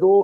2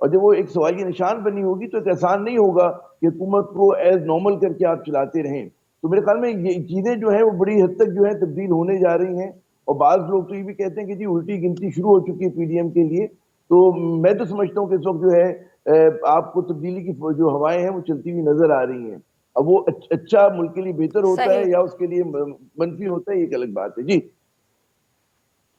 اور جب وہ ایک سوالیہ نشان بنی ہوگی تو ایک آسان نہیں ہوگا کہ حکومت کو ایز نارمل کر کے آپ چلاتے رہیں. تو میرے خیال میں یہ چیزیں جو ہیں وہ بڑی حد تک جو ہے تبدیل ہونے جا رہی ہیں. اور بعض لوگ تو یہ بھی کہتے ہیں کہ جی الٹی گنتی شروع ہو چکی ہے پی ڈی ایم کے لیے. تو میں تو سمجھتا ہوں کہ اس وقت جو ہے آپ کو تبدیلی کی جو ہوائیں ہیں وہ چلتی ہوئی نظر آ رہی ہیں. اب وہ اچھا ملک کے لیے بہتر ہوتا ہے صحیح. یا اس کے لیے منفی ہوتا ہے، یہ ایک الگ بات ہے. جی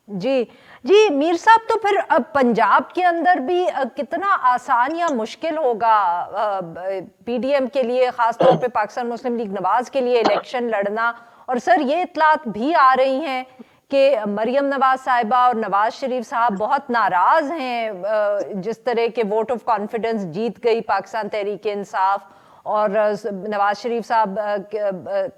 جی جی میر صاحب، تو پھر پنجاب کے اندر بھی کتنا آسان یا مشکل ہوگا پی ڈی ایم کے لیے، خاص طور پہ پاکستان مسلم لیگ نواز کے لیے الیکشن لڑنا؟ اور سر یہ اطلاعات بھی آ رہی ہیں کہ مریم نواز صاحبہ اور نواز شریف صاحب بہت ناراض ہیں جس طرح کے ووٹ آف کانفیڈنس جیت گئی پاکستان تحریک انصاف. اور نواز شریف صاحب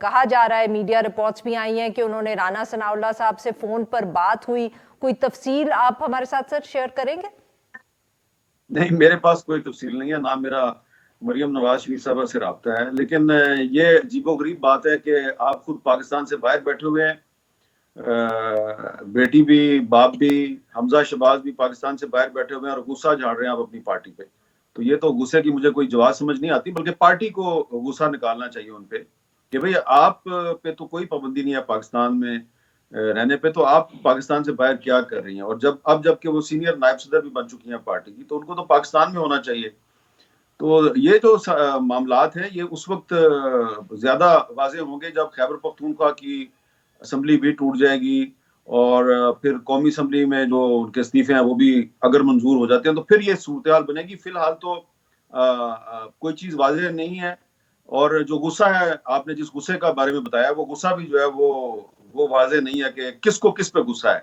کہا جا رہا ہے، میڈیا رپورٹس بھی آئی ہیں کہ انہوں نے رانا ثناء اللہ صاحب سے فون پر بات ہوئی. کوئی تفصیل آپ ہمارے ساتھ سر شیئر کریں گے؟ نہیں، میرے پاس کوئی تفصیل نہیں ہے، نہ میرا مریم نواز شریف صاحبہ سے رابطہ ہے. لیکن یہ عجیب و غریب بات ہے کہ آپ خود پاکستان سے باہر بیٹھے ہوئے ہیں، بیٹی بھی باپ بھی حمزہ شہباز بھی پاکستان سے باہر بیٹھے ہوئے ہیں اور غصہ جھاڑ رہے ہیں آپ اپنی پارٹی پہ. تو یہ تو غصے کی مجھے کوئی جواز سمجھ نہیں آتی، بلکہ پارٹی کو غصہ نکالنا چاہیے ان پہ کہ بھئی آپ پہ تو کوئی پابندی نہیں ہے پاکستان میں رہنے پہ، تو آپ پاکستان سے باہر کیا کر رہی ہیں؟ اور جب کہ وہ سینئر نائب صدر بھی بن چکی ہیں پارٹی کی، تو ان کو تو پاکستان میں ہونا چاہیے. تو یہ جو معاملات ہیں یہ اس وقت زیادہ واضح ہوں گے جب خیبر پختونخوا کی اسمبلی بھی ٹوٹ جائے گی اور پھر قومی اسمبلی میں جو ان کے استعفے ہیں وہ بھی اگر منظور ہو جاتے ہیں تو پھر یہ صورتحال بنے گی. فی الحال تو کوئی چیز واضح نہیں ہے. اور جو غصہ ہے، آپ نے جس غصے کا بارے میں بتایا، وہ غصہ بھی جو ہے وہ واضح نہیں ہے کہ کس کو کس پہ غصہ ہے.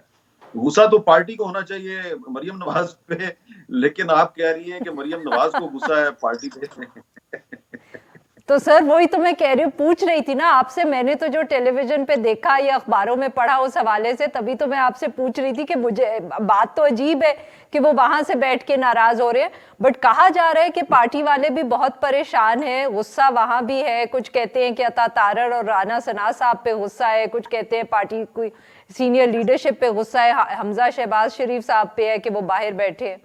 غصہ تو پارٹی کو ہونا چاہیے مریم نواز پہ، لیکن آپ کہہ رہی ہیں کہ مریم نواز کو غصہ ہے پارٹی پہ. تو سر وہی تو میں کہہ رہی ہوں، پوچھ رہی تھی نا آپ سے، میں نے تو جو ٹیلی ویژن پہ دیکھا یا اخباروں میں پڑھا اس حوالے سے، تبھی تو میں آپ سے پوچھ رہی تھی کہ مجھے بات تو عجیب ہے کہ وہ وہاں سے بیٹھ کے ناراض ہو رہے ہیں، بٹ کہا جا رہا ہے کہ پارٹی والے بھی بہت پریشان ہیں، غصہ وہاں بھی ہے. کچھ کہتے ہیں کہ عطا تارڑ اور رانا ثناء صاحب پہ غصہ ہے، کچھ کہتے ہیں پارٹی کوئی سینئر لیڈرشپ پہ غصہ ہے، حمزہ شہباز شریف صاحب پہ ہے کہ وہ باہر بیٹھے ہیں.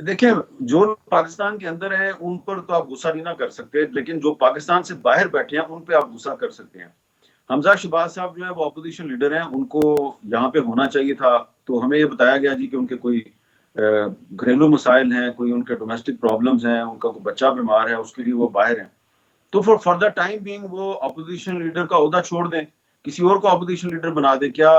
دیکھیں، جو پاکستان کے اندر ہیں ان پر تو آپ غصہ نہیں نہ کر سکتے، لیکن جو پاکستان سے باہر بیٹھے ہیں ان پہ آپ غصہ کر سکتے ہیں. حمزہ شہباز صاحب جو ہے وہ اپوزیشن لیڈر ہیں، ان کو یہاں پہ ہونا چاہیے تھا. تو ہمیں یہ بتایا گیا جی کہ ان کے کوئی گھریلو مسائل ہیں، کوئی ان کے ڈومیسٹک پرابلمز ہیں، ان کا کوئی بچہ بیمار ہے، اس کے لیے وہ باہر ہیں. تو فار دا ٹائم بینگ وہ اپوزیشن لیڈر کا عہدہ چھوڑ دیں، کسی اور کو اپوزیشن لیڈر بنا دیں. کیا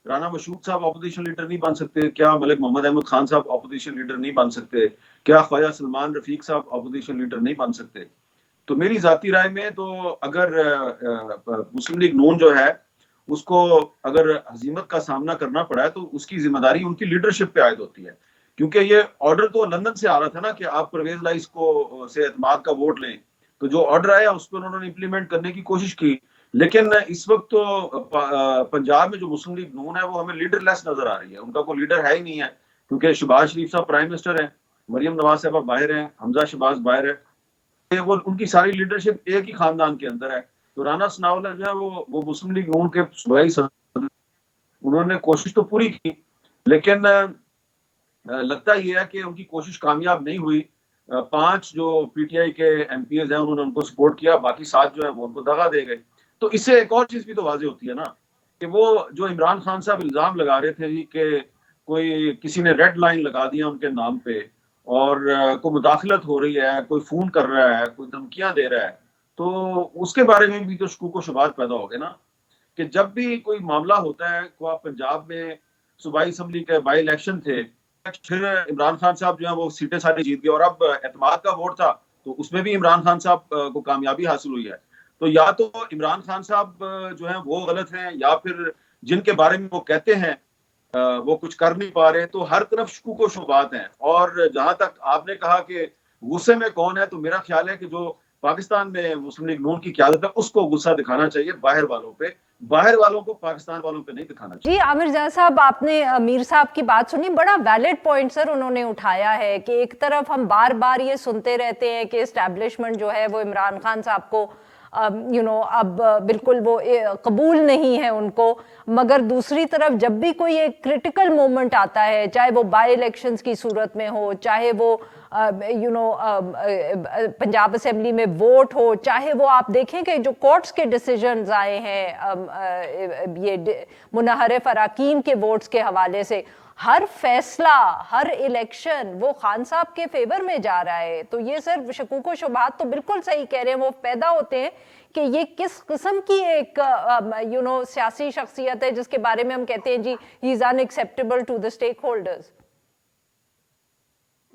رانا مشہود صاحب اپوزیشن لیڈر نہیں بن سکتے؟ کیا ملک محمد احمد خان صاحب اپوزیشن لیڈر نہیں بن سکتے؟ کیا خواجہ سلمان رفیق صاحب اپوزیشن لیڈر نہیں بن سکتے؟ تو میری ذاتی رائے میں تو اگر مسلم لیگ نون جو ہے اس کو اگر ہزیمت کا سامنا کرنا پڑا ہے تو اس کی ذمہ داری ان کی لیڈرشپ پہ عائد ہوتی ہے. کیونکہ یہ آرڈر تو لندن سے آ رہا تھا نا کہ آپ پرویز لائس کو سے اعتماد کا ووٹ لیں، تو جو آرڈر آیا اس کو انہوں نے امپلیمنٹ کرنے کی کوشش کی. لیکن اس وقت تو پنجاب میں جو مسلم لیگ نون ہے وہ ہمیں لیڈر لیس نظر آ رہی ہے، ان کا کوئی لیڈر ہے ہی نہیں ہے. کیونکہ شہباز شریف صاحب پرائم منسٹر ہیں، مریم نواز صاحبہ باہر ہیں، حمزہ شہباز باہر ہے، وہ ان کی ساری لیڈرشپ ایک ہی خاندان کے اندر ہے. تو رانا ثناء اللہ جو ہے وہ مسلم لیگ نون کے صوبائی صدر، انہوں نے کوشش تو پوری کی، لیکن لگتا یہ ہے کہ ان کی کوشش کامیاب نہیں ہوئی. 5 جو پی ٹی آئی کے ایم پی ایز ہیں انہوں نے ان کو سپورٹ کیا، باقی 7 جو ہیں وہ ان کو دغا دے گئے. تو اس سے ایک اور چیز بھی تو واضح ہوتی ہے نا کہ وہ جو عمران خان صاحب الزام لگا رہے تھے کہ کوئی کسی نے ریڈ لائن لگا دیا ان کے نام پہ اور کوئی مداخلت ہو رہی ہے، کوئی فون کر رہا ہے، کوئی دھمکیاں دے رہا ہے، تو اس کے بارے میں بھی تو شکوک و شبہات پیدا ہو گئے نا کہ جب بھی کوئی معاملہ ہوتا ہے. کو پنجاب میں صوبائی اسمبلی کے بائی الیکشن تھے، پھر عمران خان صاحب جو ہے وہ سیٹیں ساری جیت گئے، اور اب اعتماد کا ووٹ تھا تو اس میں بھی عمران خان صاحب کو کامیابی حاصل ہوئی ہے. تو یا تو عمران خان صاحب جو ہیں وہ غلط ہیں، یا پھر جن کے بارے میں وہ کہتے ہیں وہ کچھ کر نہیں پا رہے. تو ہر طرف شکوک و شبہات ہیں. اور جہاں تک آپ نے کہا کہ غصے میں کون ہے، تو میرا خیال ہے کہ جو پاکستان میں مسلم لیگ نون کی قیادت ہے اس کو غصہ دکھانا چاہیے باہر والوں پہ، باہر والوں کو پاکستان والوں پہ نہیں دکھانا چاہیے. جی عامر جان صاحب، آپ نے میر صاحب کی بات سنی، بڑا ویلڈ پوائنٹ سر انہوں نے اٹھایا ہے کہ ایک طرف ہم بار بار یہ سنتے رہتے ہیں کہ اسٹیبلشمنٹ جو ہے وہ عمران خان صاحب کو اب بالکل وہ قبول نہیں ہے ان کو. مگر دوسری طرف جب بھی کوئی ایک کرٹیکل مومنٹ آتا ہے, چاہے وہ بائی الیکشنز کی صورت میں ہو, چاہے وہ پنجاب اسمبلی میں ووٹ ہو, چاہے وہ آپ دیکھیں کہ جو کورٹس کے ڈیسیجنز آئے ہیں یہ منحرف اراکین کے ووٹس کے حوالے سے, ہر فیصلہ, ہر الیکشن وہ خان صاحب کے فیور میں جا رہا ہے. تو یہ سر شکوک و شبہات تو بالکل صحیح کہہ رہے ہیں, وہ پیدا ہوتے ہیں کہ یہ کس قسم کی ایک سیاسی شخصیت ہے جس کے بارے میں ہم کہتے ہیں جی he is in acceptable to the stakeholders.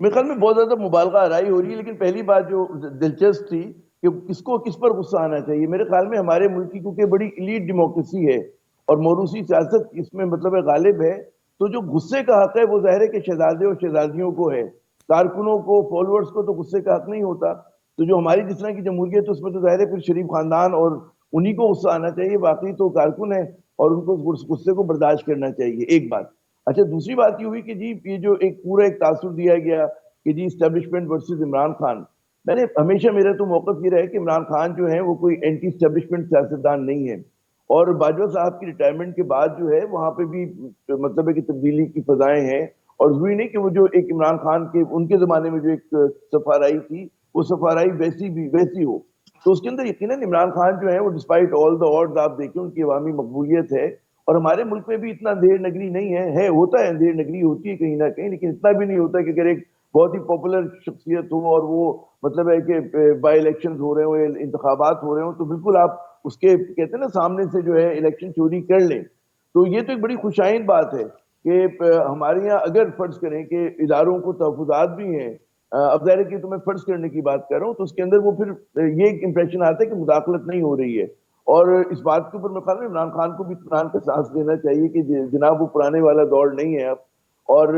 میرے خیال میں بہت زیادہ مبالغہ آرائی ہو رہی ہے, لیکن پہلی بات جو دلچسپ تھی کہ کس کو کس پر غصہ آنا چاہیے. میرے خیال میں ہمارے ملک کی کیونکہ بڑی ایلیٹ ڈیموکریسی ہے اور موروثی سیاست اس میں مطلب غالب ہے, تو جو غصے کا حق ہے وہ ظاہر ہے کہ شہزادے اور شہزادیوں کو ہے, کارکنوں کو, فالوورز کو تو غصے کا حق نہیں ہوتا. تو جو ہماری جس طرح کی جمہوریت ہے اس میں تو ظاہر ہے پھر شریف خاندان اور انہی کو غصہ آنا چاہیے, باقی تو کارکن ہے اور ان کو غصے کو برداشت کرنا چاہیے. ایک بات. اچھا, دوسری بات یہ ہوئی کہ جی یہ جو ایک پورا ایک تاثر دیا گیا کہ جی اسٹیبلشمنٹ ورسز عمران خان, میں نے ہمیشہ میرا تو موقف یہ رہا کہ عمران خان جو ہے وہ کوئی اینٹی اسٹیبلشمنٹ سیاستدان نہیں ہے, اور باجوہ صاحب کی ریٹائرمنٹ کے بعد جو ہے وہاں پہ بھی مطلب ہے کہ تبدیلی کی فضائیں ہیں, اور ضروری نہیں کہ وہ جو ایک عمران خان کے ان کے زمانے میں جو ایک سفارائی تھی وہ سفارائی ویسی ہو. تو اس کے اندر یقیناً عمران خان جو ہے وہ ڈسپائٹ آل دا آڈز آپ دیکھیں ان کی عوامی مقبولیت ہے, اور ہمارے ملک میں بھی اتنا اندھیر نگری نہیں ہے, ہوتا ہے اندھیر نگری ہوتی ہے کہیں نہ کہیں, لیکن اتنا بھی نہیں ہوتا کہ اگر ایک بہت ہی پاپولر شخصیت ہو اور وہ مطلب ہے کہ بائی الیکشنز ہو رہے ہوں, انتخابات ہو رہے ہوں, تو بالکل آپ اس کے کہتے ہیں نا سامنے سے جو ہے الیکشن چوری کر لیں. تو یہ تو ایک بڑی خوشائن بات ہے کہ ہمارے یہاں اگر فرض کریں کہ اداروں کو تحفظات بھی ہیں, اب ظاہر ہے کہ تو میں فرض کرنے کی بات کر رہا ہوں, تو اس کے اندر وہ پھر یہ ایک امپریشن آتا ہے کہ مداخلت نہیں ہو رہی ہے. اور اس بات کے اوپر میں خیال میں عمران خان کو بھی اطمینان کا احساس دینا چاہیے کہ جناب وہ پرانے والا دور نہیں ہے اب, اور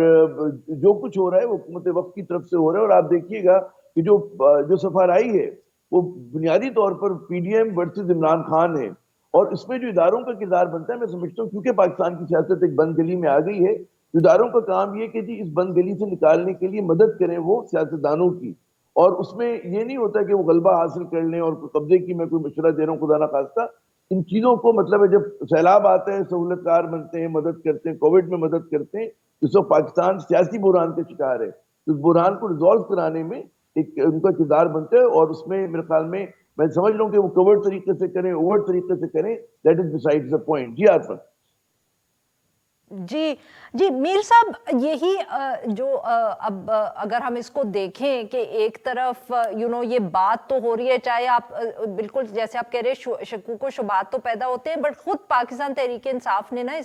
جو کچھ ہو رہا ہے وہ حکومت وقت کی طرف سے ہو رہا ہے. اور آپ دیکھیے گا کہ جو سفارائی ہے وہ بنیادی طور پر P D M versus Imran Khan ہے, اور اس میں جو اداروں کا کردار بنتا ہے, میں سمجھتا ہوں کیونکہ پاکستان کی سیاست ایک بند گلی میں آ گئی ہے, اداروں کا کام یہ کہ جی اس بند گلی سے نکالنے کے لیے مدد کریں وہ سیاستدانوں کی, اور اس میں یہ نہیں ہوتا کہ وہ غلبہ حاصل کر لیں اور قبضے کی میں کوئی مشورہ دے رہا ہوں خدا نہ خواستہ. ان چیزوں کو مطلب ہے جب سیلاب آتے ہیں سہولت کار بنتے ہیں, مدد کرتے ہیں, کووڈ میں مدد کرتے ہیں, اس وقت پاکستان سیاسی بحران کا شکار ہے. اس بحران کو ریزالو کرانے میں ایک ان کا کردار بنتا ہے, اور اس میں میرے خیال میں سمجھ رہا ہوں کہ وہ کورٹ طریقے سے کریں, اوورٹ طریقے سے کریں, that is beside the point. جی آصف. جی میر صاحب, یہی جو اب اگر ہم اس کو دیکھیں کہ ایک طرف یہ بات تو ہو رہی ہے, چاہے آپ بالکل جیسے آپ کہہ رہے شکوک و شبہات تو پیدا ہوتے ہیں, بٹ خود پاکستان تحریک انصاف نے نا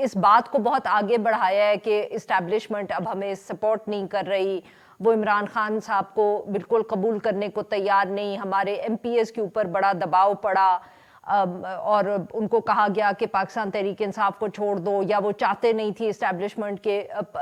اس بات کو بہت آگے بڑھایا ہے کہ اسٹیبلشمنٹ اب ہمیں سپورٹ نہیں کر رہی, وہ عمران خان صاحب کو بالکل قبول کرنے کو تیار نہیں, ہمارے ایم پی ایس کے اوپر بڑا دباؤ پڑا, اور ان کو کہا گیا کہ پاکستان تحریک انصاف کو چھوڑ دو, یا وہ چاہتے نہیں تھی اسٹیبلشمنٹ کے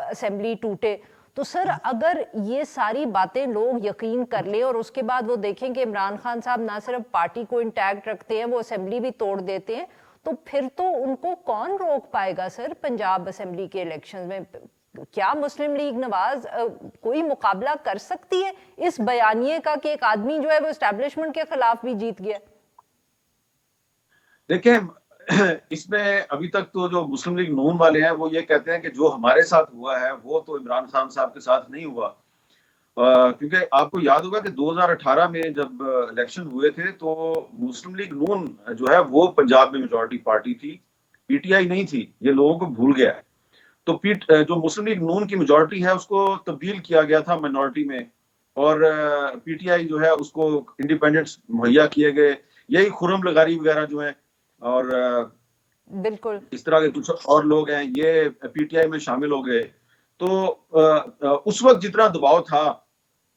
اسمبلی ٹوٹے. تو سر اگر یہ ساری باتیں لوگ یقین کر لیں اور اس کے بعد وہ دیکھیں کہ عمران خان صاحب نہ صرف پارٹی کو انٹیکٹ رکھتے ہیں, وہ اسمبلی بھی توڑ دیتے ہیں, تو پھر تو ان کو کون روک پائے گا سر پنجاب اسمبلی کے الیکشن میں؟ کیا مسلم لیگ نواز کوئی مقابلہ کر سکتی ہے اس بیانیے کا کہ ایک آدمی جو ہے وہ اسٹیبلشمنٹ کے خلاف بھی جیت گیا؟ دیکھیں, اس میں ابھی تک تو جو مسلم لیگ نون والے ہیں وہ یہ کہتے ہیں کہ جو ہمارے ساتھ ہوا ہے وہ تو عمران خان صاحب کے ساتھ نہیں ہوا, کیونکہ آپ کو یاد ہوگا کہ 2018 میں جب الیکشن ہوئے تھے تو مسلم لیگ نون جو ہے وہ پنجاب میں میجورٹی پارٹی تھی, پی ٹی آئی نہیں تھی, یہ لوگوں کو بھول گیا ہے. تو جو مسلم لیگ نون کی میجورٹی ہے اس کو تبدیل کیا گیا تھا مائنورٹی میں, اور پی ٹی آئی جو ہے اس کو انڈیپینڈنٹس مہیا کیے گئے, یہی خرم لغاری وغیرہ جو ہیں اور بالکل اس طرح کے کچھ اور لوگ ہیں یہ پی ٹی آئی میں شامل ہو گئے. تو اس وقت جتنا دباؤ تھا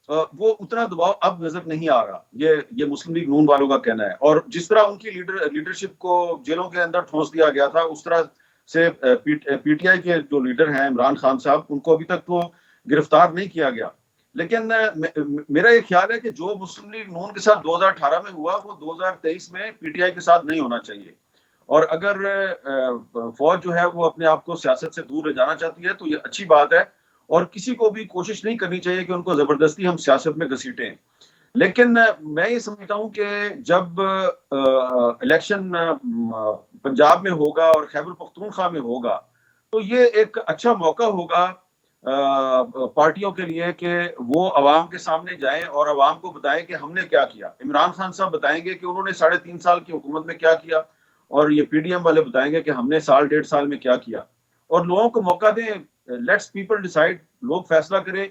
وہ اتنا دباؤ اب نظر نہیں آ رہا, یہ مسلم لیگ نون والوں کا کہنا ہے. اور جس طرح ان کی لیڈرشپ کو جیلوں کے اندر ٹھونس دیا گیا تھا, اس طرح سے پی ٹی آئی کے جو لیڈر ہیں عمران خان صاحب, ان کو ابھی تک تو گرفتار نہیں کیا گیا. لیکن میرا یہ خیال ہے کہ جو مسلم لیگ نون کے ساتھ 2018 میں ہوا وہ 2023 میں پی ٹی آئی کے ساتھ نہیں ہونا چاہیے. اور اگر فوج جو ہے وہ اپنے آپ کو سیاست سے دور لے جانا چاہتی ہے تو یہ اچھی بات ہے, اور کسی کو بھی کوشش نہیں کرنی چاہیے کہ ان کو زبردستی ہم سیاست میں گھسیٹیں. لیکن میں یہ سمجھتا ہوں کہ جب الیکشن پنجاب میں ہوگا اور خیبر پختونخوا میں ہوگا تو یہ ایک اچھا موقع ہوگا پارٹیوں کے لیے کہ وہ عوام کے سامنے جائیں اور عوام کو بتائیں کہ ہم نے کیا کیا. عمران خان صاحب بتائیں گے کہ انہوں نے 3.5 سال کی حکومت میں کیا کیا, اور یہ پی ڈی ایم والے بتائیں گے کہ ہم نے 1.5 سال میں کیا کیا. اور لوگوں کو موقع دیں, لیٹس پیپل ڈیسائیڈ, لوگ فیصلہ کریں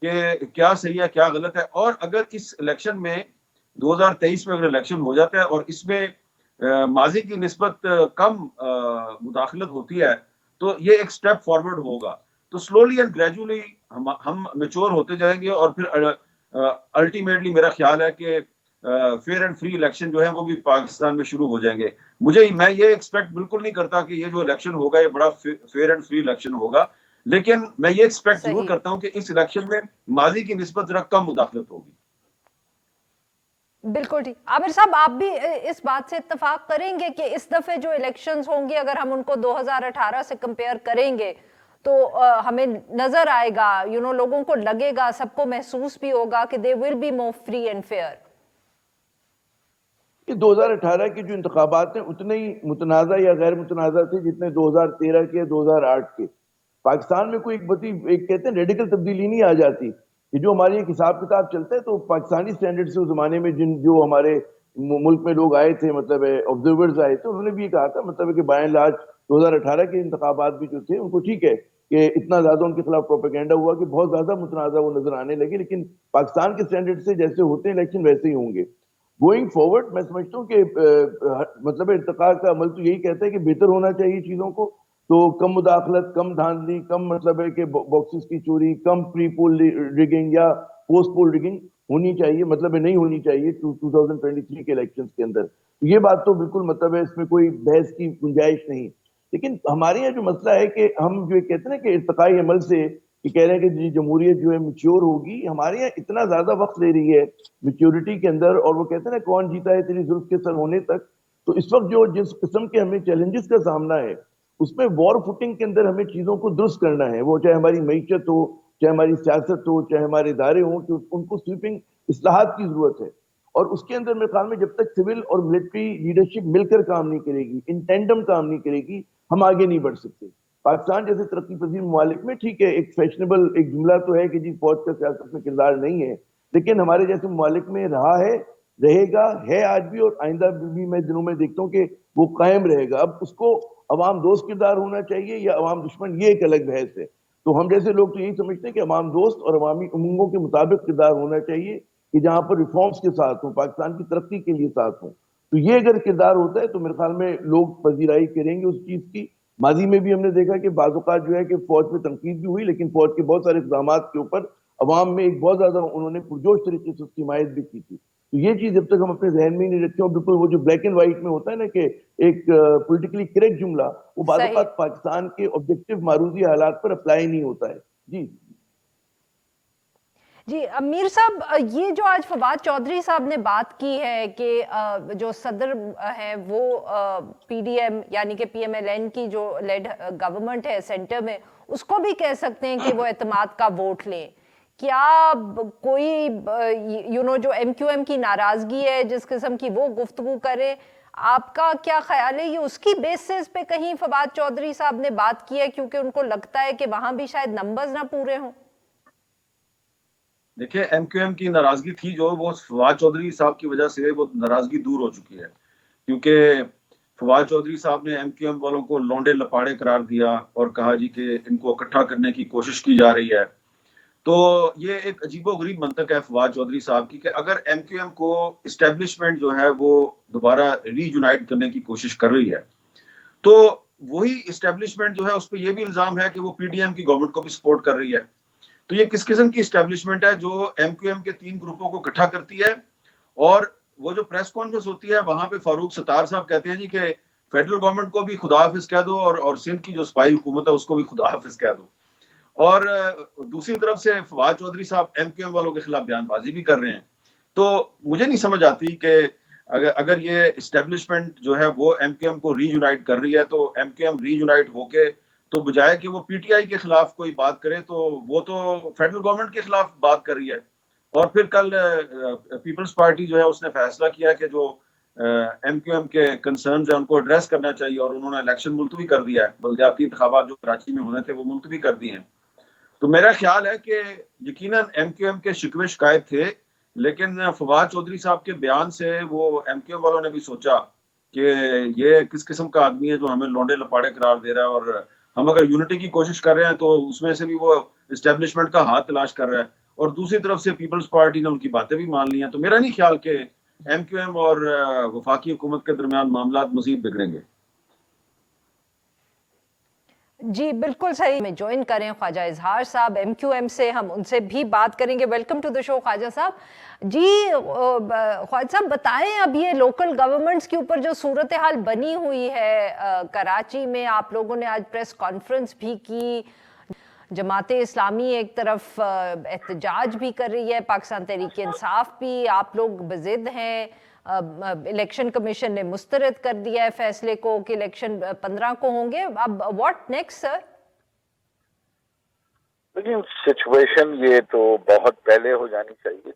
کہ کیا صحیح ہے کیا غلط ہے. اور اگر اس الیکشن میں 2023 میں اگر الیکشن ہو جاتا ہے اور اس میں ماضی کی نسبت کم مداخلت ہوتی ہے تو یہ ایک سٹیپ فارورڈ ہوگا. تو سلولی اینڈ گریجولی ہم میچور ہوتے جائیں گے, اور پھر الٹیمیٹلی میرا خیال ہے کہ فیئر اینڈ فری الیکشن جو ہے وہ بھی پاکستان میں شروع ہو جائیں گے. میں یہ ایکسپیکٹ بالکل نہیں کرتا کہ یہ جو الیکشن ہوگا یہ بڑا فیئر اینڈ فری الیکشن ہوگا, لیکن میں یہ ایکسپیکٹ ضرور کرتا ہوں کہ اس الیکشن میں ماضی کی نسبت ذرا کم مداخلت ہوگی. بالکل ٹھیک. عامر صاحب, آپ بھی اس بات سے اتفاق کریں گے کہ اس دفعے جو الیکشنز ہوں گے اگر ہم ان کو 2018 سے کمپیئر کریں گے تو ہمیں نظر آئے گا, لوگوں کو لگے گا, سب کو محسوس بھی ہوگا کہ they will be more free and fair. کہ 2018 کے جو انتخابات ہیں اتنے ہی متنازع یا غیر متنازع تھے جتنے 2013 کے 2008 کے. پاکستان میں کوئی ایک کہتے ہیں ریڈیکل تبدیلی نہیں آ جاتی کہ جو ہماری ایک حساب کتاب چلتا ہے تو پاکستانی سٹینڈرڈ سے اس زمانے میں جو ہمارے ملک میں لوگ آئے تھے, مطلب آبزرورز آئے تھے, انہوں نے بھی یہ کہا تھا مطلب کہ بائی اینڈ لارج 2018 کے انتخابات بھی جو تھے ان کو ٹھیک ہے کہ اتنا زیادہ ان کے خلاف پروپیگنڈا ہوا کہ بہت زیادہ متنازع وہ نظر آنے لگے, لیکن پاکستان کے سٹینڈرڈ سے جیسے ہوتے ہیں الیکشن ویسے ہی ہوں گے. گوئنگ فارورڈ میں سمجھتا ہوں کہ مطلب ارتقاء کا عمل تو یہی کہتا ہے کہ بہتر ہونا چاہیے چیزوں کو, تو کم مداخلت, کم دھاندلی, کم مطلب ہے کہ باکسز کی چوری, کم پری پول ریگنگ یا پوسٹ پول ریگنگ ہونی چاہیے, مطلب نہیں ہونی چاہیے 2023 کے الیکشنز کے اندر. یہ بات تو بالکل مطلب ہے اس میں کوئی بحث کی گنجائش نہیں. لیکن ہمارے یہاں جو مسئلہ ہے کہ ہم جو کہتے ہیں نا کہ ارتقائی عمل سے کہ کہہ رہے ہیں کہ جمہوریت جو ہے میچور ہوگی, ہمارے یہاں اتنا زیادہ وقت لے رہی ہے میچورٹی کے اندر, اور وہ کہتے ہیں نا کون جیتا ہے تیری زلف کے سر ہونے تک. تو اس وقت جس قسم کے ہمیں چیلنجز کا سامنا ہے اس میں وار فوٹنگ کے اندر ہمیں چیزوں کو درست کرنا ہے, وہ چاہے ہماری معیشت ہو, چاہے ہماری سیاست ہو, چاہے ہمارے ادارے ہوں, کہ ان کو سویپنگ اصلاحات کی ضرورت ہے. اور اس کے اندر میرے خیال میں جب تک سول اور ملٹری لیڈرشپ مل کر کام نہیں کرے گی, ان ٹینڈم کام نہیں کرے گی, ہم آگے نہیں بڑھ سکتے. پاکستان جیسے ترقی پذیر ممالک میں ٹھیک ہے ایک فیشنیبل ایک جملہ تو ہے کہ جی فوج کا سیاست میں کردار نہیں ہے, لیکن ہمارے جیسے ممالک میں رہا ہے, رہے گا, ہے آج بھی, اور آئندہ بھی میں دنوں میں دیکھتا ہوں کہ وہ قائم رہے گا. اب اس کو عوام دوست کردار ہونا چاہیے یا عوام دشمن, یہ ایک الگ بحث ہے. تو ہم جیسے لوگ تو یہی سمجھتے ہیں کہ عوام دوست اور عوامی امنگوں کے مطابق کردار ہونا چاہیے کہ جہاں پر ریفارمز کے ساتھ ہوں, پاکستان کی ترقی کے لیے ساتھ ہوں. تو یہ اگر کردار ہوتا ہے تو میرے خیال میں لوگ پذیرائی کریں گے اس چیز کی. ماضی میں بھی ہم نے دیکھا کہ بعض اوقات جو ہے کہ فوج پہ تنقید بھی ہوئی, لیکن فوج کے بہت سارے اقدامات کے اوپر عوام میں ایک بہت زیادہ انہوں نے پرجوش طریقے سے اس کی حمایت بھی کی تھی. تو یہ چیز جب تک ہم اپنے ذہن میں نہیں رکھتے ہیں, بالکل وہ جو بلیک اینڈ وائٹ میں ہوتا ہے نا کہ ایک پولیٹیکلی کریکٹ جملہ, وہ بعض اوقات پاکستان کے آبجیکٹو معروضی حالات پر اپلائی نہیں ہوتا ہے. جی امیر صاحب, یہ جو آج فواد چودھری صاحب نے بات کی ہے کہ جو صدر ہیں وہ پی ڈی ایم یعنی کہ پی ایم ایل این کی جو لیڈ گورنمنٹ ہے سینٹر میں, اس کو بھی کہہ سکتے ہیں کہ وہ اعتماد کا ووٹ لیں. کیا کوئی جو ایم کیو ایم کی ناراضگی ہے جس قسم کی وہ گفتگو کرے, آپ کا کیا خیال ہے یہ اس کی بیسس پہ کہیں فواد چودھری صاحب نے بات کی ہے کیونکہ ان کو لگتا ہے کہ وہاں بھی شاید نمبرز نہ پورے ہوں؟ دیکھیں ایم کیو ایم کی ناراضگی تھی جو وہ فواد چودھری صاحب کی وجہ سے وہ ناراضگی دور ہو چکی ہے, کیونکہ فواد چودھری صاحب نے ایم کیو ایم والوں کو لونڈے لپاڑے قرار دیا اور کہا جی کہ ان کو اکٹھا کرنے کی کوشش کی جا رہی ہے. تو یہ ایک عجیب و غریب منطق ہے فواد چودھری صاحب کی کہ اگر ایم کیو ایم کو اسٹیبلشمنٹ جو ہے وہ دوبارہ ری یونائٹ کرنے کی کوشش کر رہی ہے, تو وہی اسٹیبلشمنٹ جو ہے اس پہ یہ بھی الزام ہے کہ وہ پی ڈی ایم کی گورنمنٹ کو بھی سپورٹ کر رہی ہے. تو یہ کس قسم کی اسٹیبلشمنٹ ہے جو ایم کیو ایم کے 3 گروپوں کو اکٹھا کرتی ہے؟ اور وہ جو پریس کانفرنس ہوتی ہے وہاں پہ فاروق ستار صاحب کہتے ہیں جی کہ فیڈرل گورنمنٹ کو بھی خدا حافظ کہہ دو اور سندھ کی جو صوبائی حکومت ہے اس کو بھی خدا حافظ کہہ دو. اور دوسری طرف سے فواد چودھری صاحب ایم کیو ایم والوں کے خلاف بیان بازی بھی کر رہے ہیں. تو مجھے نہیں سمجھ آتی کہ اگر یہ اسٹیبلشمنٹ جو ہے وہ ایم کیو ایم کو ری یونائٹ کر رہی ہے تو ایم کیو ایم ری یونائٹ ہو کے تو بجائے کہ وہ پی ٹی آئی کے خلاف کوئی بات کرے تو وہ تو فیڈرل گورنمنٹ کے خلاف بات کر رہی ہے. اور پھر کل پیپلز پارٹی جو ہے اس نے فیصلہ کیا کہ جو ایم کیو ایم کے کنسرنز ہیں ان کو ایڈریس کرنا چاہیے، اور انہوں نے الیکشن ملتوی کر دیا ہے، بلدیاتی انتخابات جو کراچی میں ہونے تھے وہ ملتوی کر دیے ہیں۔ تو میرا خیال ہے کہ یقیناً ایم کیو ایم کے شکوے شکایت تھے، لیکن فواد چودھری صاحب کے بیان سے وہ ایم کیو ایم والوں نے بھی سوچا کہ یہ کس قسم کا آدمی ہے جو ہمیں لونڈے لپاڑے قرار دے رہا ہے، اور ہم اگر یونٹی کی کوشش کر رہے ہیں تو اس میں سے بھی وہ اسٹیبلشمنٹ کا ہاتھ تلاش کر رہا ہے، اور دوسری طرف سے پیپلز پارٹی نے ان کی باتیں بھی مان لی ہیں۔ تو میرا نہیں خیال کہ ایم کیو ایم اور وفاقی حکومت کے درمیان معاملات مزید بگڑیں گے۔ جی بالکل صحیح، میں جوائن کریں خواجہ اظہار صاحب ایم کیو ایم سے، ہم ان سے بھی بات کریں گے۔ ویلکم ٹو دی شو خواجہ صاحب۔ جی خواجہ صاحب بتائیں، اب یہ لوکل گورنمنٹس کے اوپر جو صورتحال بنی ہوئی ہے کراچی میں، آپ لوگوں نے آج پریس کانفرنس بھی کی، جماعت اسلامی ایک طرف احتجاج بھی کر رہی ہے، پاکستان تحریک انصاف بھی، آپ لوگ بضد ہیں، الیکشن کمیشن نے مسترد کر دیا ہے فیصلے کو کہ الیکشن 15 کو ہوں گے۔ اب واٹ نیکسٹ سر؟ لیکن سچویشن یہ تو بہت پہلے ہو جانی چاہیے،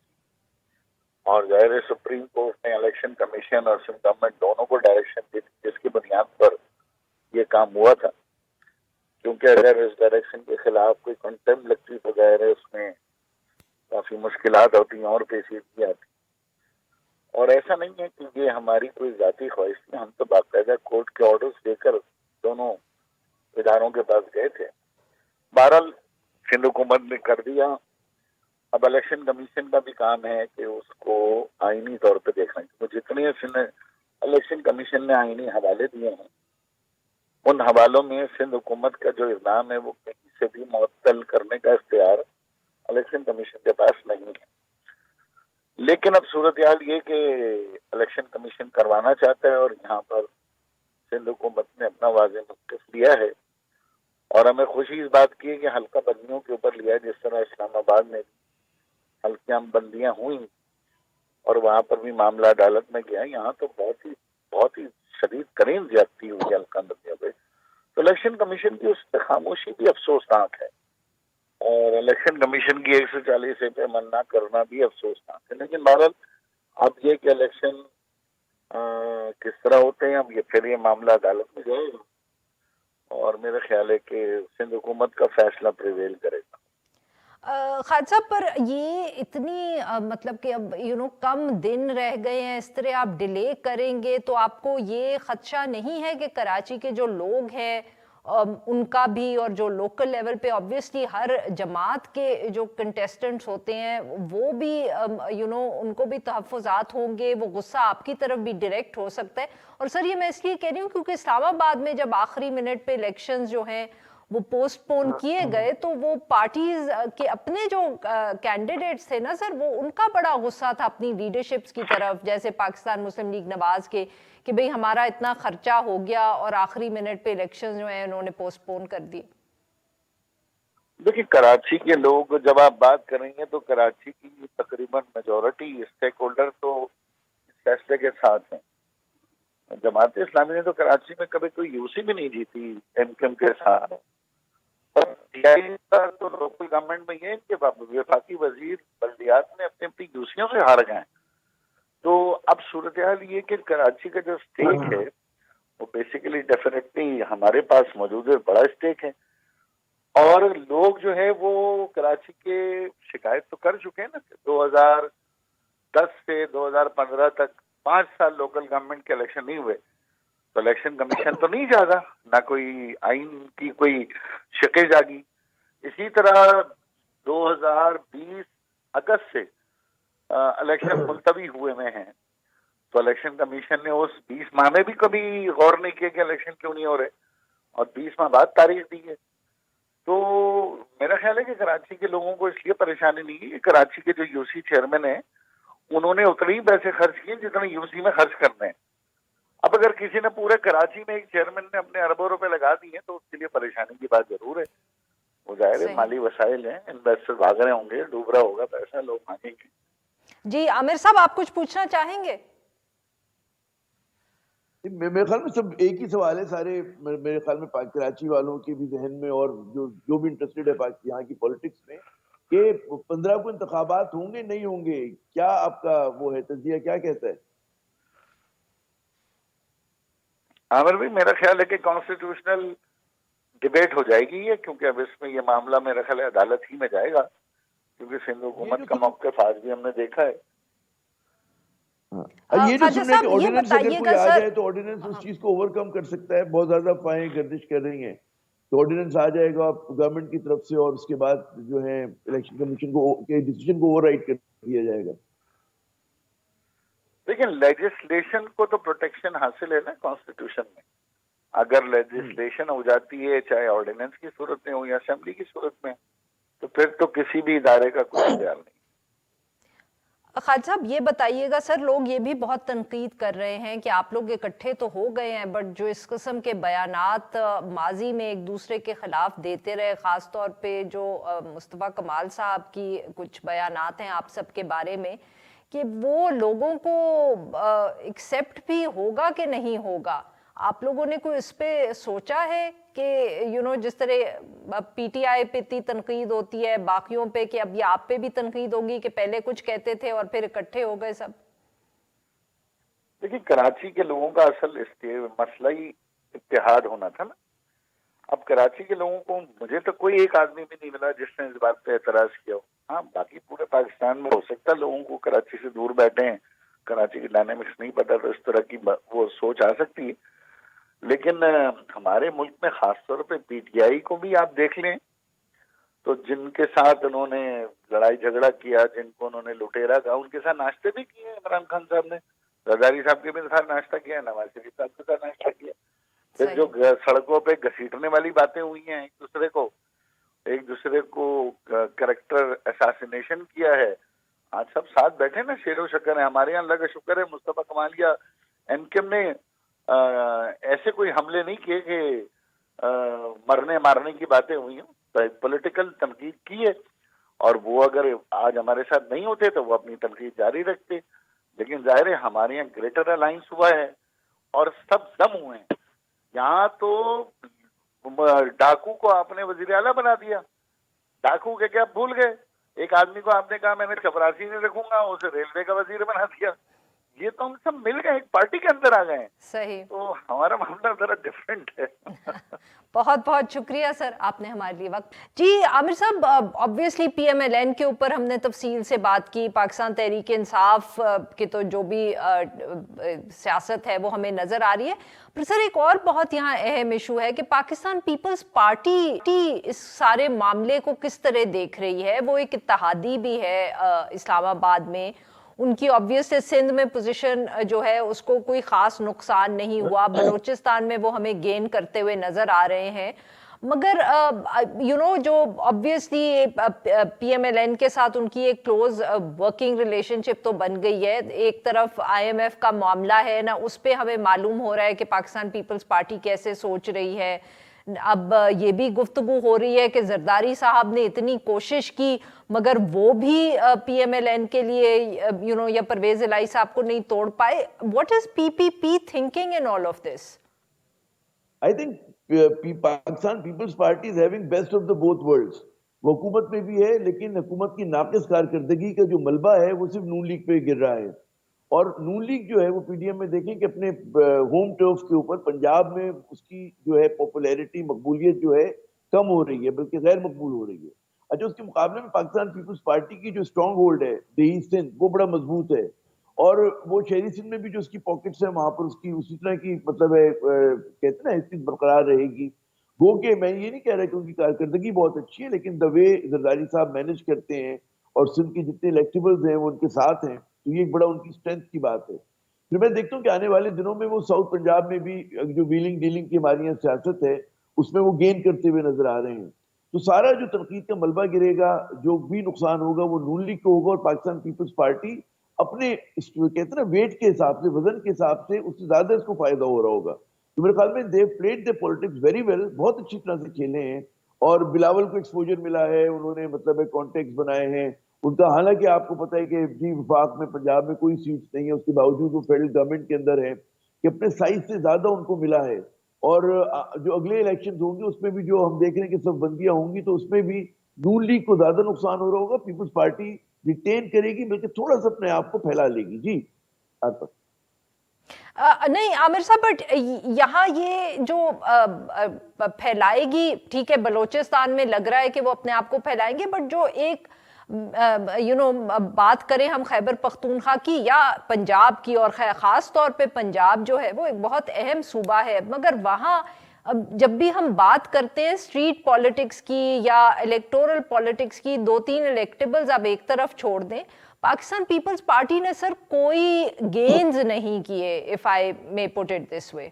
اور ظاہر سپریم کورٹ نے الیکشن کمیشن اور سندھ گورنمنٹ دونوں کو ڈائریکشن دی تھی جس کی بنیاد پر یہ کام ہوا تھا، کیونکہ اگر اس ڈائریکشن کے خلاف کوئی کنٹمپٹ لگتی تو ظاہر ہے اس میں کافی مشکلات ہوتی ہیں اور پیچیدگیاں آتی، اور ایسا نہیں ہے کہ یہ ہماری کوئی ذاتی خواہش تھی، ہم تو باقاعدہ کورٹ کے آرڈرز دے کر دونوں اداروں کے پاس گئے تھے۔ بہرحال سندھ حکومت نے کر دیا، اب الیکشن کمیشن کا بھی کام ہے کہ اس کو آئینی طور پہ دیکھنا ہے۔ جتنے الیکشن کمیشن نے آئینی حوالے دیے ہیں ان حوالوں میں سندھ حکومت کا جو اقدام ہے وہ کہیں سے بھی معطل کرنے کا اختیار الیکشن کمیشن کے پاس نہیں ہے۔ لیکن اب صورتحال یہ کہ الیکشن کمیشن کروانا چاہتا ہے، اور یہاں پر سندھ حکومت نے اپنا واضح موقف لیا ہے، اور ہمیں خوشی اس بات کی ہے کہ حلقہ بندیوں کے اوپر لیا ہے، جس طرح اسلام آباد میں حلقہ بندیاں ہوئیں اور وہاں پر بھی معاملہ عدالت میں گیا، یہاں تو بہت ہی شدید ترین زیادتی ہوئی حلقہ بندیوں پہ۔ تو الیکشن کمیشن کی اس پہ خاموشی بھی افسوسناک ہے، اور الیکشن کمیشن کی 140 پہ منع کرنا بھی افسوسناک ہے۔ لیکن بہرحال اب یہ کہ الیکشن کس طرح ہوتے ہیں، اب پھر یہ معاملہ عدالت میں جائے گا، اور میرا خیال ہے کہ سندھ حکومت کا فیصلہ پریویل کرے گا۔ خالد صاحب پر یہ اتنی مطلب کہ اب کم دن رہ گئے ہیں، اس طرح آپ ڈیلے کریں گے تو آپ کو یہ خدشہ نہیں ہے کہ کراچی کے جو لوگ ہیں ان کا بھی، اور جو لوکل لیول پہ آبویسلی ہر جماعت کے جو کنٹیسٹنٹس ہوتے ہیں وہ بھی ان کو بھی تحفظات ہوں گے، وہ غصہ آپ کی طرف بھی ڈائریکٹ ہو سکتا ہے؟ اور سر یہ میں اس لیے کہہ رہی ہوں کیونکہ اسلام آباد میں جب آخری منٹ پہ الیکشنز جو ہیں وہ پوسٹ پون کیے گئے تو وہ پارٹیز کے اپنے جو کینڈیڈیٹس تھے نا سر، وہ ان کا بڑا غصہ تھا اپنی لیڈرشپس کی طرف، جیسے پاکستان مسلم لیگ نواز کے، کہ بھئی ہمارا اتنا خرچہ ہو گیا اور آخری منٹ پہ الیکشن جو ہیں انہوں نے پوسٹ پون کر دی۔ دیکھیں کراچی کے لوگ جب آپ بات کریں گے تو کراچی کی تقریباً میجورٹی اسٹیک ہولڈر تو اس فیصلے کے ساتھ ہیں۔ جماعت اسلامی نے تو کراچی میں کبھی کوئی یوسی بھی نہیں جیتی ایم کیو ایم کے ساتھ، تو لوکل گورنمنٹ میں یہ کہ وفاقی وزیر بلدیات میں اپنی یوسیوں سے ہار گئے۔ تو اب صورتحال یہ کہ کراچی کا جو اسٹیک ہے وہ بیسیکلی ڈیفینیٹلی ہمارے پاس موجود ہے، بڑا اسٹیک ہے، اور لوگ جو ہے وہ کراچی کے شکایت تو کر چکے ہیں نا۔ 2010 سے 2015 تک 5 سال لوکل گورنمنٹ کے الیکشن نہیں ہوئے، تو الیکشن کمیشن تو نہیں جاگا، نہ کوئی آئین کی کوئی شکل جاگی۔ اسی طرح 2020 اگست سے الیکشن ملتوی ہوئے میں ہیں، تو الیکشن کمیشن نے اس 20 ماہ میں بھی کبھی غور نہیں کیا کہ الیکشن کیوں نہیں ہو رہے، اور 20 ماہ بعد تاریخ دی ہے۔ تو میرا خیال ہے کہ کراچی کے لوگوں کو اس لیے پریشانی نہیں ہے کہ کراچی کے جو یو سی چیئرمین ہیں انہوں نے اتنے ہی پیسے خرچ کیے جتنے یو سی میں خرچ کرنے ہیں۔ اب اگر کسی نے پورے کراچی میں ایک چیئرمین نے اپنے اربوں روپے لگا دیے تو اس کے لیے پریشانی کی بات ضرور ہے۔ وہ ظاہر ہے مالی وسائل ہیں، انویسٹر بھاگ رہے ہوں گے، ڈوب رہا ہوگا پیسہ، لوگ مانگیں گے۔ جی عامر صاحب آپ کچھ پوچھنا چاہیں گے؟ میرے خیال میں سب ایک ہی سوال ہے، سارے میرے خیال میں کراچی والوں کے بھی ذہن میں، اور جو بھی انٹرسٹڈ ہے یہاں کی پولیٹکس میں، کہ 15 کو انتخابات ہوں گے نہیں ہوں گے، کیا آپ کا وہ ہے تجزیہ، کیا کہتا ہے؟ عامر بھی میرا خیال ہے کہ کانسٹیٹیوشنل ڈیبیٹ ہو جائے گی یہ، کیونکہ اب اس میں یہ معاملہ میرا خیال ہے عدالت ہی میں جائے گا، کیونکہ سندھ حکومت کا موقف آج بھی ہم نے دیکھا ہے. یہ جو خواجہ سن رہے ہیں کہ صاحب یہ آرڈیننس اگر بتائیے کوئی گا آ سر، جائے تو آرڈیننس اس چیز کو اوور کم کر سکتا ہے. بہت زیادہ افواہیں گردش کر رہی ہیں تو آرڈیننس آ جائے گا گورنمنٹ کی طرف سے اور اس کے بعد جو ہے الیکشن کمیشن کو کے ڈیسیجن کو اوور رائٹ کر دیا جائے گا. لیکن لیجسلیشن کو تو پروٹیکشن حاصل ہے نا کانسٹیٹیوشن میں. اگر لیجسلیشن ہو جاتی ہے چاہے آرڈیننس کی صورت میں ہو یا اسمبلی کی صورت میں، تو پھر تو کسی بھی ادارے کا کوئی اختیار نہیں. خواجہ صاحب یہ بتائیے گا سر، لوگ یہ بھی بہت تنقید کر رہے ہیں کہ آپ لوگ اکٹھے تو ہو گئے ہیں بٹ جو اس قسم کے بیانات ماضی میں ایک دوسرے کے خلاف دیتے رہے، خاص طور پہ جو مصطفیٰ کمال صاحب کی کچھ بیانات ہیں آپ سب کے بارے میں، کہ وہ لوگوں کو ایکسیپٹ بھی ہوگا کہ نہیں ہوگا؟ آپ لوگوں نے کوئی اس پہ سوچا ہے کہ جس طرح پی ٹی آئی پہ اتنی تنقید ہوتی ہے باقیوں پہ، کہ اب یہ آپ پہ بھی تنقید ہوگی کہ پہلے کچھ کہتے تھے اور پھر اکٹھے ہو گئے سب؟ دیکھیے کراچی کے لوگوں کا اصل مسئلہ ہی اتحاد ہونا تھا نا. اب کراچی کے لوگوں کو، مجھے تو کوئی ایک آدمی بھی نہیں ملا جس نے اس بات پہ اعتراض کیا ہو. ہاں باقی پورے پاکستان میں ہو سکتا ہے لوگوں کو کراچی سے دور بیٹھے ہیں، کراچی کی ڈائنامکس نہیں پتا، تو اس طرح کی وہ سوچ آ سکتی ہے. لیکن ہمارے ملک میں خاص طور پہ پی ٹی آئی کو بھی آپ دیکھ لیں تو جن کے ساتھ انہوں نے لڑائی جھگڑا کیا، جن کو انہوں نے لٹیرا کہا، ان کے ساتھ ناشتے بھی کیے ہیں. عمران خان صاحب نے زرداری صاحب کے بھی ساتھ ناشتہ کیا، نواز شریف صاحب کے ساتھ ناشتہ کیا. پھر جو سڑکوں پہ گھسیٹنے والی باتیں ہوئی ہیں ایک دوسرے کو کریکٹر اساسینیشن کیا ہے، آج سب ساتھ بیٹھے نا، شیر و شکر ہے. ہمارے یہاں اللہ کا شکر ہے مصطفیٰ کمالیا ایم کیو نے ایسے کوئی حملے نہیں کیے کہ مرنے مارنے کی باتیں ہوئی ہیں. پولیٹیکل تنقید کی ہے، اور وہ اگر آج ہمارے ساتھ نہیں ہوتے تو وہ اپنی تنقید جاری رکھتے. لیکن ظاہر ہے ہمارے یہاں گریٹر الائنس ہوا ہے اور سب دم ہوئے ہیں. یہاں تو ڈاکو کو آپ نے وزیر اعلیٰ بنا دیا، ڈاکو کے کیا بھول گئے؟ ایک آدمی کو آپ نے کہا میں نے چپراسی نہیں رکھوں گا، اسے ریلوے کا وزیر بنا دیا. یہ تو ہم سب مل گئے، ایک پارٹی کے اندر آ گئے ہیں. صحیح. تو ہمارا معاملہ ذرا ڈفرینٹ ہے. بہت بہت شکریہ سر، آپ نے ہمارے لیے وقت. جی عامر صاحب، obviously P M L N کے اوپر ہم نے تفصیل سے بات کی، پاکستان تحریک انصاف کی تو جو بھی سیاست ہے وہ ہمیں نظر آ رہی ہے. پر سر ایک اور بہت یہاں اہم ایشو ہے کہ پاکستان پیپلز پارٹی اس سارے معاملے کو کس طرح دیکھ رہی ہے. وہ ایک اتحادی بھی ہے اسلام آباد میں، ان کی آبویسلی سندھ میں پوزیشن جو ہے اس کو کوئی خاص نقصان نہیں ہوا، بلوچستان میں وہ ہمیں گین کرتے ہوئے نظر آ رہے ہیں. مگر جو obviously P M L N کے ساتھ ان کی ایک کلوز ورکنگ ریلیشن شپ تو بن گئی ہے. ایک طرف آئی ایم ایف کا معاملہ ہے نا، اس پہ ہمیں معلوم ہو رہا ہے کہ پاکستان پیپلز پارٹی کیسے سوچ رہی ہے. اب یہ بھی گفتگو ہو رہی ہے کہ زرداری صاحب نے اتنی کوشش کی مگر وہ بھی پی ایم ایل این کے لیے یا پرویز الہی صاحب کو نہیں توڑ پائے. What is P P P thinking in all of this? I think Pakistan Peoples Party is having best of the both worlds. وہ حکومت میں بھی ہے لیکن حکومت کی ناقص کارکردگی کا جو ملبہ ہے وہ صرف نون لیگ پہ گر رہا ہے. اور نون لیگ جو ہے وہ پی ڈی ایم میں دیکھیں کہ اپنے ہوم ٹرف کے اوپر پنجاب میں اس کی جو ہے پاپولیرٹی، مقبولیت جو ہے کم ہو رہی ہے، بلکہ غیر مقبول ہو رہی ہے. اچھا، اس کے مقابلے میں پاکستان پیپلز پارٹی کی جو اسٹرانگ ہولڈ ہے دیہی سندھ، وہ بڑا مضبوط ہے. اور وہ شہری سندھ میں بھی جو اس کی پاکٹس ہیں وہاں پر اس کی اسی طرح کی مطلب ہے کہتے ہیں نا حیثیت برقرار رہے گی. گو کہ میں یہ نہیں کہہ رہا کہ ان کی کارکردگی بہت اچھی ہے، لیکن دا وے زرداری صاحب مینج کرتے ہیں اور سندھ کے جتنے الیکٹیبلز ہیں وہ ان کے ساتھ ہیں، تو یہ ایک بڑا ان کی اسٹرینتھ کی بات ہے. پھر میں دیکھتا ہوں کہ آنے والے دنوں میں وہ ساؤتھ پنجاب میں بھی جو ویلنگ ڈیلنگ کی ہماری یہاں سیاست ہے اس میں وہ گین کرتے ہوئے نظر آ رہے ہیں. تو سارا جو تنقید کا ملبہ گرے گا، جو بھی نقصان ہوگا وہ نون لیگ کو ہوگا، اور پاکستان پیپلز پارٹی اپنے کہتے ہیں نا ویٹ کے حساب سے، وزن کے حساب سے اس سے زیادہ اس کو فائدہ ہو رہا ہوگا. تو میرے خیال میں they played the politics very well, بہت اچھی طرح سے کھیلے ہیں. اور بلاول کو ایکسپوجر ملا ہے، انہوں نے مطلب کانٹیکٹس بنائے ہیں ان کا. حالانکہ آپ کو پتہ ہے کہ جی وفاق میں پنجاب میں کوئی سیٹس نہیں ہے، اس کے باوجود وہ فیڈرل گورنمنٹ کے اندر ہے کہ اپنے سائز سے زیادہ ان کو ملا ہے. اور جو اگلے الیکشن ہوں گے اس میں بھی جو ہم دیکھ رہے ہیں کہ صف بندیاں ہوں گی تو اس میں بھی نون لیگ کو زیادہ نقصان ہو رہا ہوگا. پیپلز پارٹی ریٹین کرے گی بلکہ تھوڑا سا اپنے آپ کو پھیلا لے گی. جی نہیں عامر صاحب، بٹ یہاں یہ جو پھیلائے گی، ٹھیک ہے بلوچستان میں لگ رہا ہے کہ وہ اپنے آپ کو پھیلائیں گے، بٹ جو ایک بات کریں ہم خیبر پختونخوا کی یا پنجاب کی، اور خاص طور پہ پنجاب جو ہے وہ ایک بہت اہم صوبہ ہے، مگر وہاں جب بھی ہم بات کرتے ہیں اسٹریٹ پالیٹکس کی یا الیکٹورل پالیٹکس کی، 2-3 الیکٹیبلز آپ ایک طرف چھوڑ دیں، پاکستان پیپلز پارٹی نے سر کوئی گینز نہیں کیے، if I may put it this way.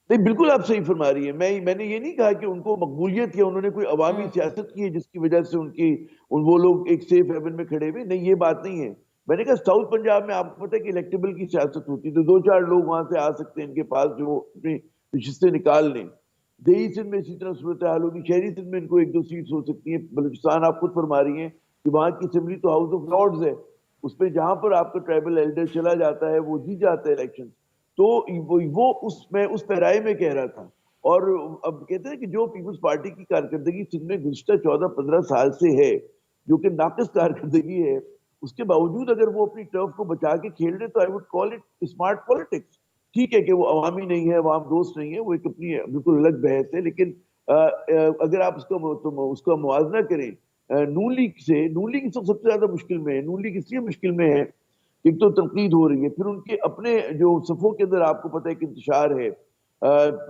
نہیں بالکل آپ صحیح فرما رہی ہیں. میں نے یہ نہیں کہا کہ ان کو مقبولیت یا انہوں نے کوئی عوامی سیاست کی ہے جس کی وجہ سے وہ لوگ ایک سیف ہیون میں کھڑے ہوئے. نہیں، یہ بات نہیں ہے. میں نے کہا ساؤتھ پنجاب میں آپ کو پتہ ہے کہ الیکٹیبل کی سیاست ہوتی تو 2-4 لوگ وہاں سے آ سکتے ہیں ان کے پاس جو اپنی نشستیں نکال لیں. دیہی سندھ میں اسی طرح صورتحال ہوگی. شہری سندھ میں ان کو 1-2 سیٹس ہو سکتی ہیں. بلوچستان آپ خود فرما رہی ہیں کہ وہاں کی اسمبلی تو ہاؤس آف لارڈز ہے، اس پہ جہاں پر آپ کا ٹرائبل ایلڈر چلا جاتا ہے وہ جیت جاتا ہے الیکشن. تو وہ اس پیرائے میں کہہ رہا تھا. اور اب کہتے ہیں کہ جو پیپلز پارٹی کی کارکردگی سندھ میں گزشتہ 14-15 سال سے ہے جو کہ ناقص کارکردگی ہے، اس کے باوجود اگر وہ اپنی ٹرف کو بچا کے کھیل رہے تو I would call it smart politics. ٹھیک ہے کہ وہ عوامی نہیں ہے، عوام دوست نہیں ہے، وہ ایک اپنی بالکل الگ بحث ہے. لیکن اگر آپ اس کا موازنہ کریں نون لیگ سے، نون لیگ سب سے زیادہ مشکل میں ہے. نون لیگ اس لیے مشکل میں ہے، ایک تو تنقید ہو رہی ہے، پھر ان کے اپنے جو صفوں کے اندر آپ کو پتہ ہے کہ انتشار ہے.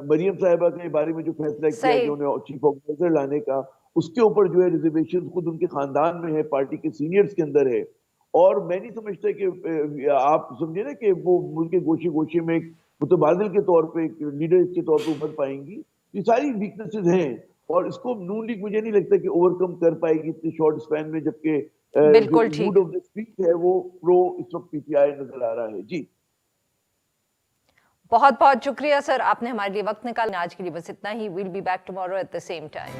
مریم صاحبہ کے بارے میں جو فیصلہ کیا کہ انہیں چیف آرگنائزر لانے کا، اس کے اوپر جو ہے ریزرویشن خود ان کے خاندان میں ہے، پارٹی کے سینئرز کے اندر ہے. اور میں نہیں سمجھتا کہ آپ سمجھے نا کہ وہ ملک کے گوشے گوشے میں ایک متبادل کے طور پہ ایک لیڈر کے طور پہ ابھر پائیں گی. یہ ساری ویکنیسز ہیں اور اس کو نون لیگ مجھے نہیں لگتا کہ اوور کم کر پائے گی اتنے شارٹ سپین میں، جبکہ جو موڈ آف دا اسپیچ ہے وہ پرو اس وقت پی ٹی آئی نظر آ رہا ہے. جی بہت بہت شکریہ سر، آپ نے ہمارے لیے وقت نکالا. آج کے لیے بس اتنا ہی. We'll be back tomorrow at the same time.